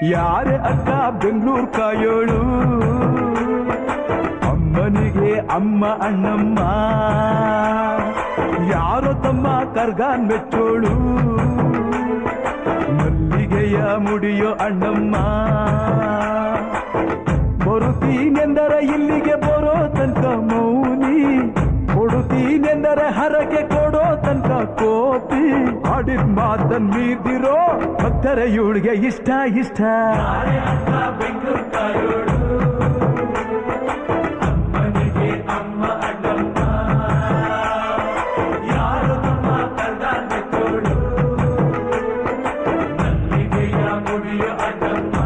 ಯಾರೇ ಅಕ್ಕ ಬೆಂಗಳೂರು ಕಾಯೋಳು, ಅಮ್ಮನಿಗೆ ಅಮ್ಮ ಅಣ್ಣಮ್ಮ, ಯಾರೋ ತಮ್ಮ ಕರ್ಗಾನ್ ಮೆಚ್ಚೋಳು, ಮಲ್ಲಿಗೆಯ ಮುಡಿಯೋ ಅಣ್ಣಮ್ಮ. ಬರುತ್ತೀನೆಂದರೆ ಇಲ್ಲಿಗೆ ಬರೋ ತನಕ ಮೌನಿ, ಕೊಡುತ್ತೀನೆಂದರೆ ಹರಕೆ ಕೊಡೋ ತನಕ ಕೋತಿ. ಆಡಿದ ಮಾತನ್ ಮೀದಿರೋ ಭಕ್ತರ ಇವಳಿಗೆ ಇಷ್ಟ ಇಷ್ಟ. ಅಮ್ಮನಿಗೆ ಅಮ್ಮ ಅಣ್ಣಮ್ಮ, ಯಾರು ತಮ್ಮ ಕರ್ಗಾನ್ ಮೆಚ್ಚೋಳು, ಮಲ್ಲಿಗೆಯ ಮುಡಿಯೋ ಅಣ್ಣಮ್ಮ.